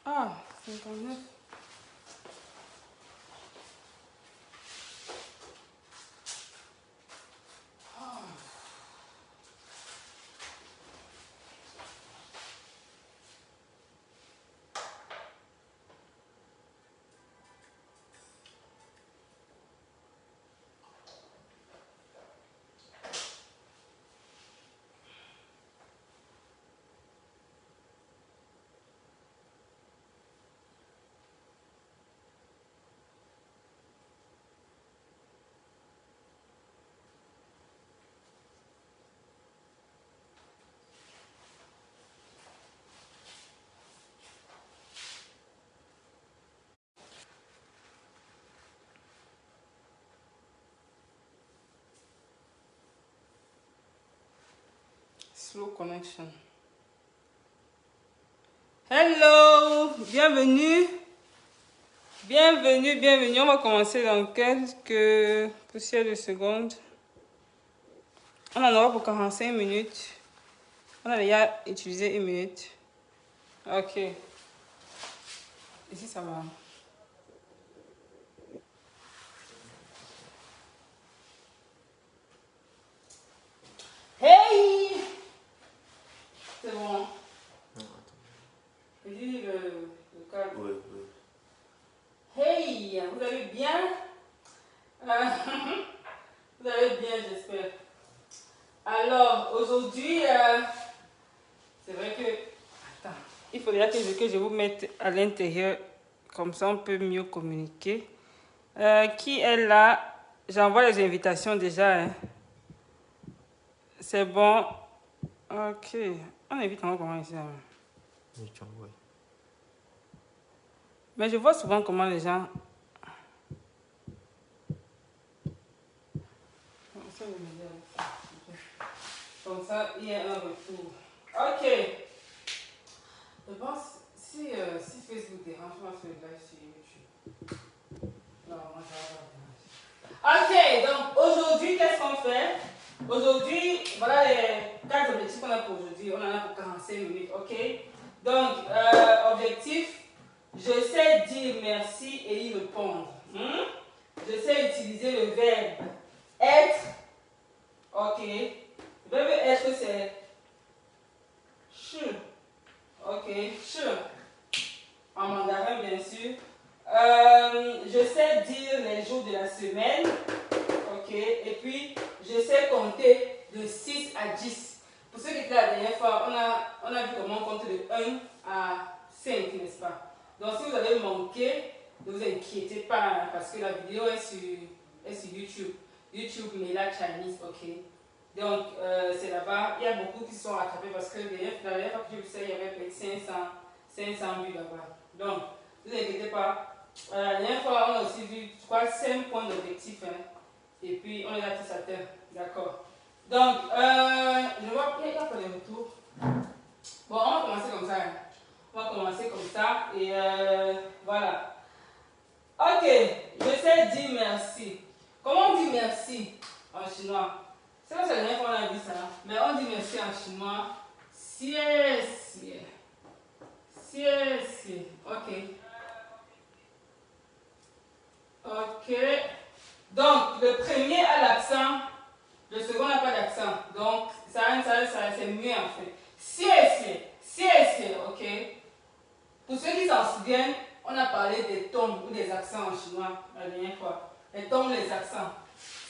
Ah, 59. Slow connection. Hello, bienvenue. Bienvenue, bienvenue. On va commencer dans quelques poussières de secondes. On en aura pour 45 minutes. On a déjà utilisé 1 minute. Ok. Ici, ça va. Hey! C'est bon. Non, attends. Dis le cadre. Oui, oui. Hey! Vous allez bien? Vous allez bien, j'espère. Alors, aujourd'hui, c'est vrai que... Attends. Il faudrait que je vous mette à l'intérieur. Comme ça, on peut mieux communiquer. Qui est là? J'envoie les invitations déjà. Hein. C'est bon. Ok. On invite encore comment ici. Hein. Oui, tu envoies. Mais je vois souvent comment les gens... Comme ça, il y a un retour. Ok. Je pense, si Facebook dérange, moi, je fais le live sur YouTube. Non, moi, ça va pas déranger. Ok, donc aujourd'hui, qu'est-ce qu'on fait? Aujourd'hui, voilà les 4 objectifs qu'on a pour aujourd'hui. On en a pour 45 minutes, ok? Donc, objectif, je sais dire merci et y répondre. Je sais utiliser le verbe être, ok? Le verbe être, c'est je, ok? Je, en mandarin, bien sûr. Je sais dire les jours de la semaine. Ok, et puis je sais compter de 6 à 10. Pour ceux qui étaient la dernière fois, on a vu comment on compte de 1 à 5, n'est-ce pas? Donc si vous avez manqué, ne vous inquiétez pas, hein, parce que la vidéo est sur YouTube. YouTube Mela Chinese, ok? Donc c'est là-bas, il y a beaucoup qui sont rattrapés parce que la dernière fois que je vous sais, il y avait peut-être 500 vues là-bas. Donc, ne vous inquiétez pas. La dernière fois, on a aussi vu, je crois, 5 points d'objectif. Hein. Et puis, on les a tous atteints. D'accord. Donc, je vois qu'il y a pas de retour. Bon, on va commencer comme ça. Hein. On va commencer comme ça. Et voilà. Ok. Je sais dire merci. Comment on dit merci en chinois? C'est pas la dernière fois qu'on a vu ça. Mais on dit merci en chinois. Xie xie. Xie xie. Ok. Ok. Donc, le premier a l'accent, le second n'a pas d'accent. Donc, c'est mieux en fait. C'est, ok. Pour ceux qui s'en souviennent, on a parlé des tons ou des accents en chinois la dernière fois. Les tons, les accents.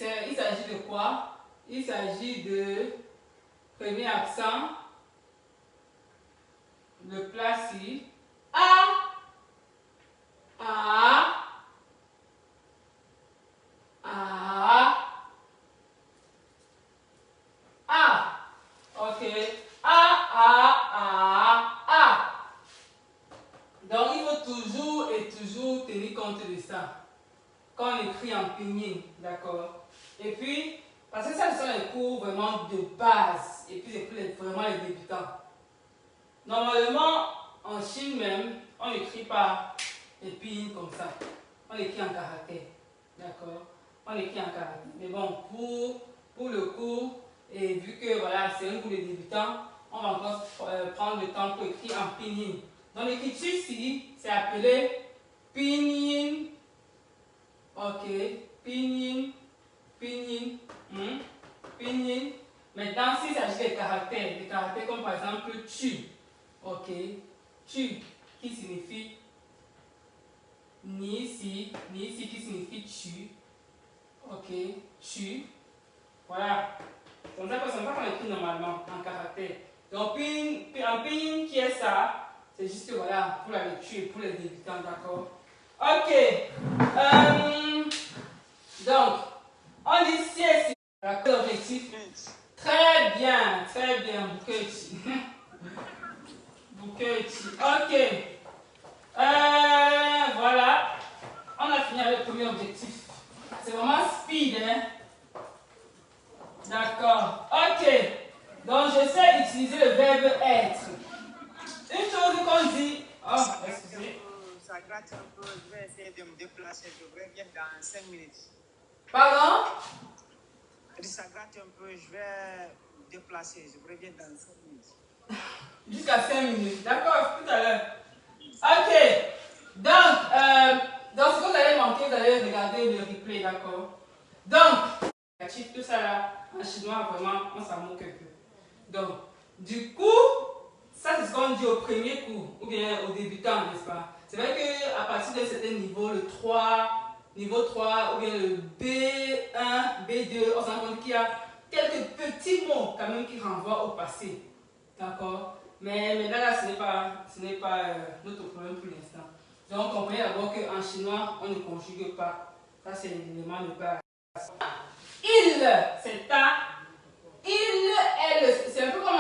Il s'agit de quoi? Il s'agit de premier accent, le placé, A, A, A, A. Ok. A. Donc, il faut toujours et toujours tenir compte de ça. Quand on écrit en pinyin, d'accord? Et puis, parce que ça, ce sont les cours vraiment de base. Et puis, c'est pour vraiment les débutants. Normalement, en Chine même, on n'écrit pas les pinyin comme ça. On écrit en caractère. D'accord? On écrit en caractère. Mais bon, pour le cours, et vu que voilà, c'est un cours de débutants, on va encore prendre le temps pour écrire en pinyin. Donc l'écriture ici, c'est appelé pinyin. Ok, pinyin, pinyin, pinyin. Maintenant, s'il s'agit des caractères comme par exemple tu. Ok, tu qui signifie ni ici qui signifie tu. Ok, tu. Voilà. C'est comme ça qu'on écrit normalement en caractère. Donc, un pinyin qui est ça, c'est juste voilà, pour la lecture et pour les débutants, d'accord? Ok. Donc, on dit c'est l'objectif. Très bien, Buketi. Buketi. Ok. Voilà. On a fini avec le premier objectif. C'est vraiment speed, hein? D'accord. Ok. Donc, je sais utiliser le verbe être. Une chose qu'on dit. Oh, excusez. Ça gratte un peu. Je vais essayer de me déplacer. Je reviens dans 5 minutes. Pardon? Ça gratte un peu. Je vais me déplacer. Je reviens dans 5 minutes. Jusqu'à 5 minutes. D'accord, tout à l'heure. Ok. Donc, ce que vous allez manquer, vous allez regarder le replay, d'accord? Donc, tout ça là, en chinois, vraiment, on s'en moque un peu. Donc, du coup, ça c'est ce qu'on dit au premier cours, ou bien aux débutants, n'est-ce pas? C'est vrai qu'à partir d'un certain niveau, le 3, niveau 3, ou bien le B1, B2, on se rend compte qu'il y a quelques petits mots quand même qui renvoient au passé. D'accord? Mais là, ce n'est pas notre problème pour l'instant. Donc, comprenez d'abord qu'en chinois, on ne conjugue pas. Ça, c'est l'élément de base. Il, c'est ta. Il, elle, c'est un peu comme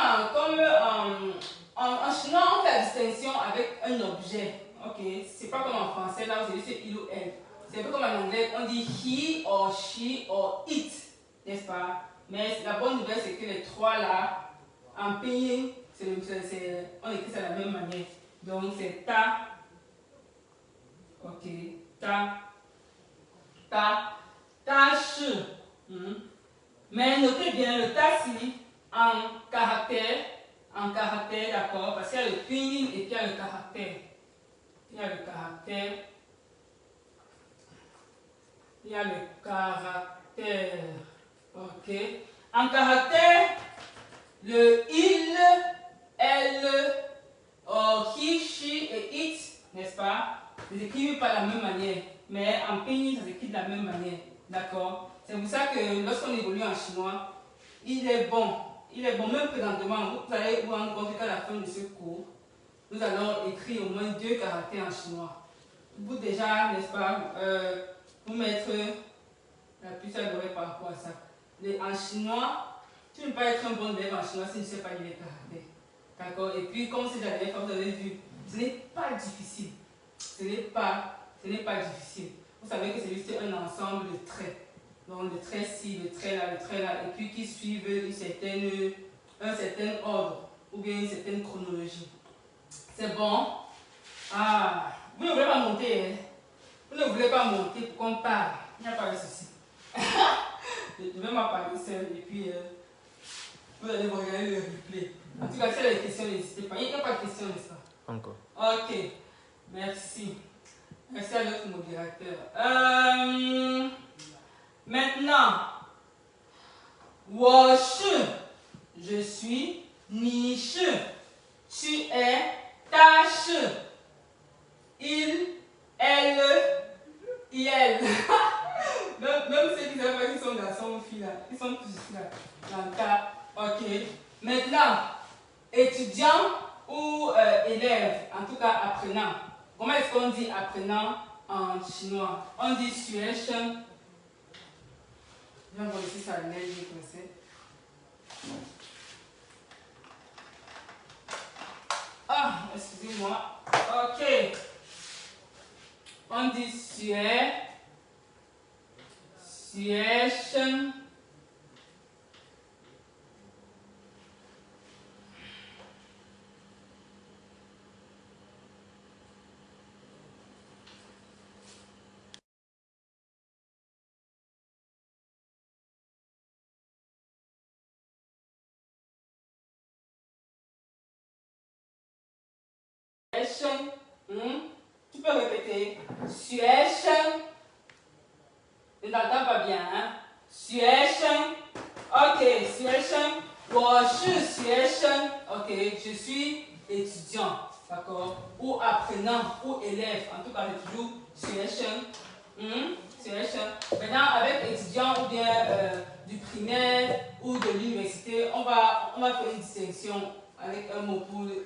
en chinois, on fait la distinction avec un objet. Ok? C'est pas comme en français, là, vous avez c'est il ou elle. C'est un peu comme en anglais, on dit he or she or it. N'est-ce pas? Mais la bonne nouvelle, c'est que les trois là, en pinyin, on écrit ça de la même manière. Donc, c'est ta. Ok? Ta. Ta. Tâche. Mais notez bien le tassi en caractère, d'accord, parce qu'il y a le pinyin et puis il y a le caractère. Il y a le caractère. Il y a le caractère. Ok. En caractère, le il, elle, he, she et it, n'est-ce pas? Ne s'écrivent pas de la même manière, mais en pinyin, ça s'écrit de la même manière. D'accord? C'est pour ça que lorsqu'on évolue en chinois, il est bon, même présentement, vous allez vous rendre compte qu'à la fin de ce cours, nous allons écrire au moins 2 caractères en chinois. Vous déjà, n'est-ce pas, vous mettre la puce à l'oreille par rapport à ça. En chinois, tu ne peux pas être un bon élève en chinois si tu ne sais pas lire les caractères. D'accord? Et puis, comme c'est la dernière fois, vous avez vu, ce n'est pas difficile. Ce n'est pas difficile. Vous savez que c'est juste un ensemble de traits. Donc, le trait ci, le trait là, et puis qui suivent un certain ordre ou bien une certaine chronologie. C'est bon? Ah, vous ne voulez pas monter, hein? Vous ne voulez pas monter pour qu'on parle. Il n'y a pas de souci. Je vais m'en parler seul et puis vous allez me regarder le replay. En tout cas, si vous avez des questions, n'hésitez pas. Il n'y a pas de questions, n'est-ce pas? Encore. Ok, merci. Merci à notre modérateur. Maintenant, je suis, ni tu es, tâche, il, elle, elle. Même ceux qui savent pas qu'ils sont garçons ou filles là, ils sont tous ici là, dans le cas. Ok. Maintenant, étudiant ou élève, en tout cas apprenant. Comment est-ce qu'on dit apprenant en chinois? On dit xuan. Je vais voir ici ça l'aide comme ça. Ah, excusez-moi. Ok. On dit xuan. Situation. Tu peux répéter. Situation. Je n'entends pas bien, hein? Situation. Ok, situation. 我是学生. Ok, je suis étudiant. D'accord? Ou apprenant, ou élève. En tout cas, c'est toujours 学生. Maintenant, avec étudiant ou bien du primaire ou de l'université, on va faire une distinction avec un mot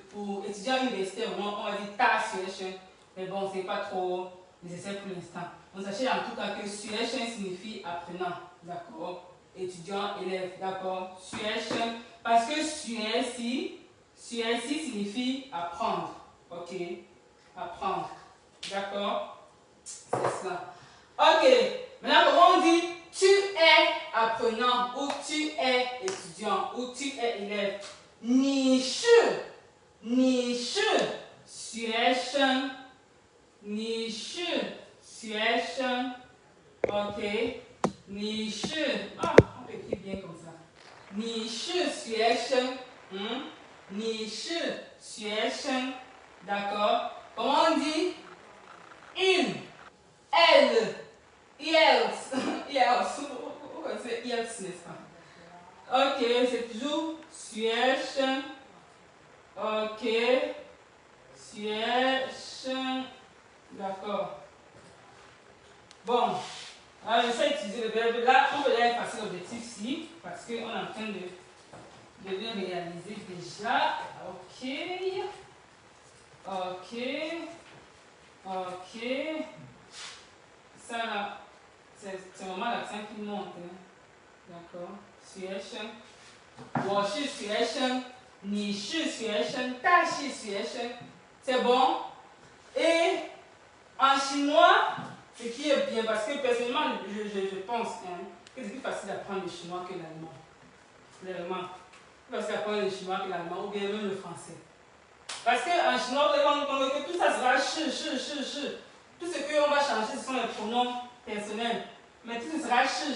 pour étudiant universitaire. On va dire ta situation. Mais bon, c'est pas trop nécessaire pour l'instant. On sachez en tout cas que situation signifie apprenant. D'accord? Étudiant, élève. D'accord? Situation. Parce que suensi signifie apprendre. Ok? Apprendre. D'accord? C'est ça. Ok, maintenant comment on dit tu es apprenant ou tu es étudiant ou tu es élève? 你是学生. 你是学生. Ok, 你是 on peut écrire bien comme ça. 你是学生. 你是学生. D'accord? Comment on dit il, elle, IELTS, vous connaissez IELTS, n'est-ce pas? Ok, c'est toujours situation. Ok, situation. D'accord. Bon, alors j'essaie d'utiliser le verbe. Là, on peut effacer l'objectif ci parce qu'on est en train de le réaliser déjà. Ok. Ok. Ok. Ça là, c'est vraiment l'accent qui monte. Hein. D'accord. 学生，我是学生，你是学生，他是学生。C'est bon? Et en chinois, ce qui est bien, parce que personnellement, je pense que c'est plus facile d'apprendre le chinois que l'allemand. Clairement. C'est plus facile d'apprendre le chinois que l'allemand ou bien même le français. Parce qu'en chinois, vous allez comprendre que tout ça sera shi. Tout ce qu'on va changer, ce sont les pronoms personnels. Mais tout ce sera shi.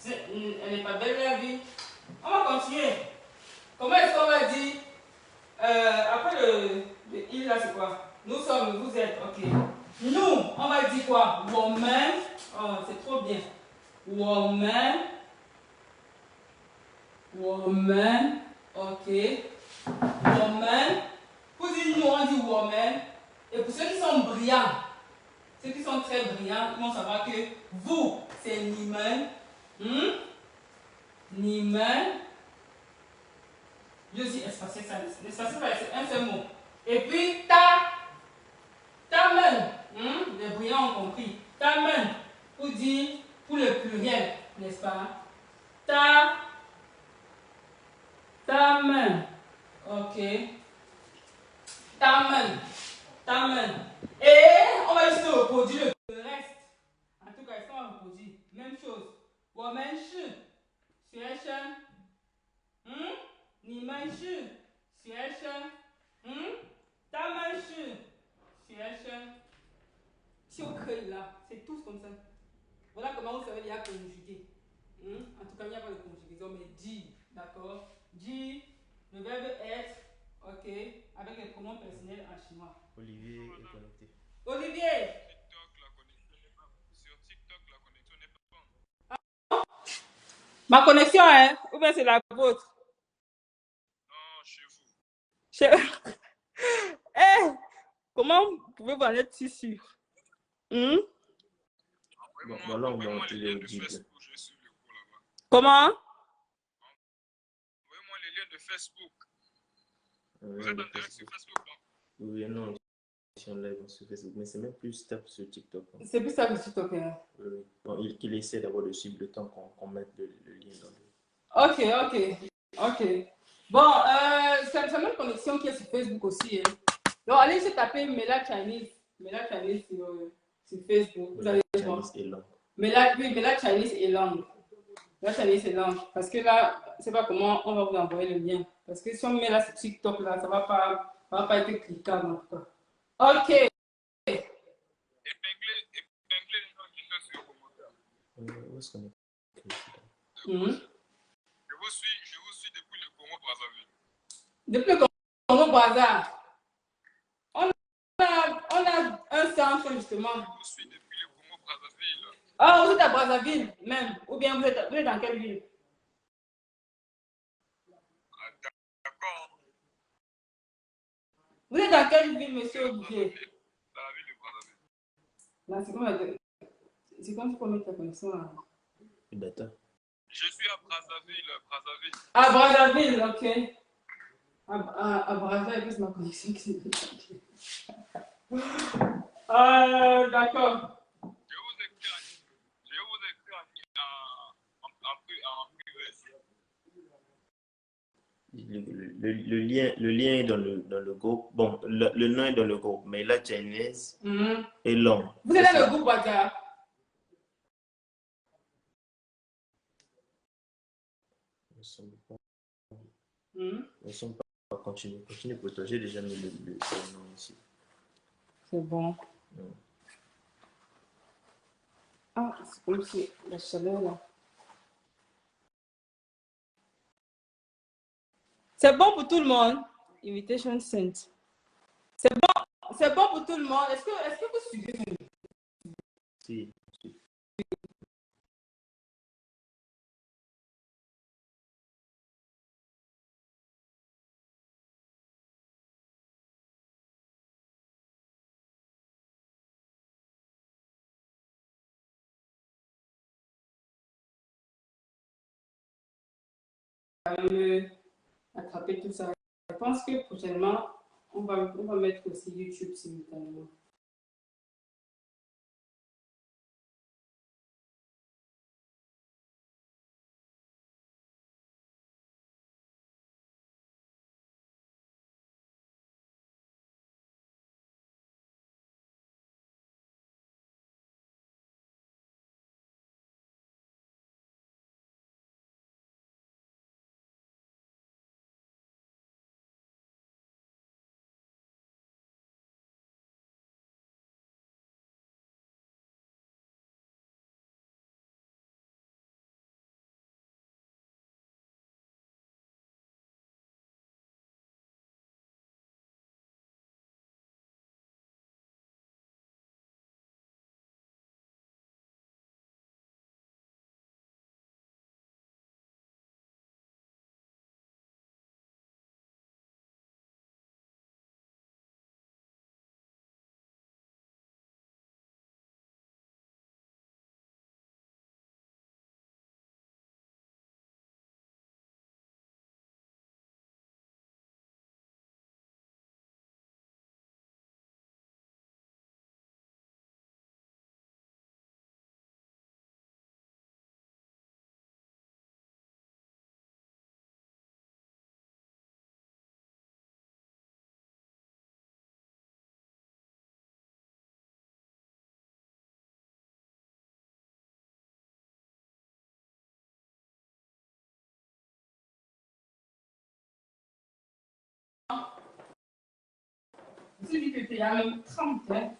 Elle n'est pas belle la vie. On va continuer. Comment est-ce qu'on va dire après le il là, c'est quoi? Nous sommes, vous êtes, ok. Nous, on va dire quoi? Woman. Oh, c'est trop bien. Woman. Ok. Woman. Pour dire nous, on dit woman. Et pour ceux qui sont brillants, ceux qui sont très brillants, ils vont savoir que vous, c'est Nimen. Nimen. Je dis espacer ça. Espacer ça, c'est un seul mot. Et puis ta main. Les brillants ont compris. Ta main. Pour dire, pour le pluriel, n'est-ce pas? Ta main. Ok. Ta main. Et on va juste reproduire le reste. En tout cas, ici, on va reproduire. Même chose. 我们是学生. 你们是学生. 他们是学生. Si on crée là, c'est tous comme ça. Voilà comment vous savez il y a conjugué. En tout cas, il n'y a pas de conjugaison, mais dit. D'accord? Dit, le verbe être, ok, avec les pronoms personnels en chinois. Olivier est connecté. Olivier! Sur TikTok, la connexion n'est pas bonne. Ma connexion, hein? Ou bien c'est la vôtre? Non, chez vous. Eh! Comment pouvez-vous en être si sûr? Bon, voilà, on Envoyez-moi va les liens de audible. Facebook, je suis le cours là-bas. Comment? Envoyez-moi les liens de Facebook. Vous Ouais, êtes de en direct sur Facebook. Facebook, non? Oui, non, je suis en live sur Facebook, mais c'est même plus stable sur TikTok. Hein. C'est plus ça que TikTok. Hein? Oui. Bon, qu'il essaie d'abord de suivre le temps qu'on mette le lien dans le. Ok. Bon, c'est la même connexion qui est sur Facebook aussi. Hein. Donc, allez se taper Mela Chinese. Mela Chinese sur Facebook. Vous allez voir. Chinese et langue. Mela Chinese et langue. Mela Chinese et langue. Parce que là, je ne sais pas comment on va vous envoyer le lien. Parce que si on met là sur TikTok, là, ça ne va pas être cliquable en tout cas. Ok. Épinglez les gens qui sont sur le commentaire. Où est-ce qu'on est? Je vous suis depuis le Congo Brazzaville. Depuis le Congo Brazza. a un centre justement. Je vous suis depuis le Congo-Brazzaville. Ah, vous êtes à Brazzaville même. Ou bien vous êtes dans quelle ville? Ah, d'accord. Vous êtes dans quelle ville, monsieur Olivier? Dans la ville de Brazzaville. Là, c'est comme si on met ta connexion à... Je suis à Brazzaville, Brazzaville. À Brazzaville, ok. À Brazzaville, c'est ma connexion qui s'est... D'accord. Je vous écris en privé. Le lien est dans le groupe. Bon, le nom est dans le groupe, mais la Chinese est long. Vous êtes dans le groupe WhatsApp? Nous ne sommes pas continue pour toi. J'ai déjà mis le nom ici. C'est bon. Ah, c'est comme si la chaleur là. C'est bon pour tout le monde. Invitation sent. C'est bon pour tout le monde. Est-ce que vous suivez? Si. Attraper tout ça. Je pense que prochainement, on va mettre aussi YouTube simultanément. Celui qui était à même 30, hein.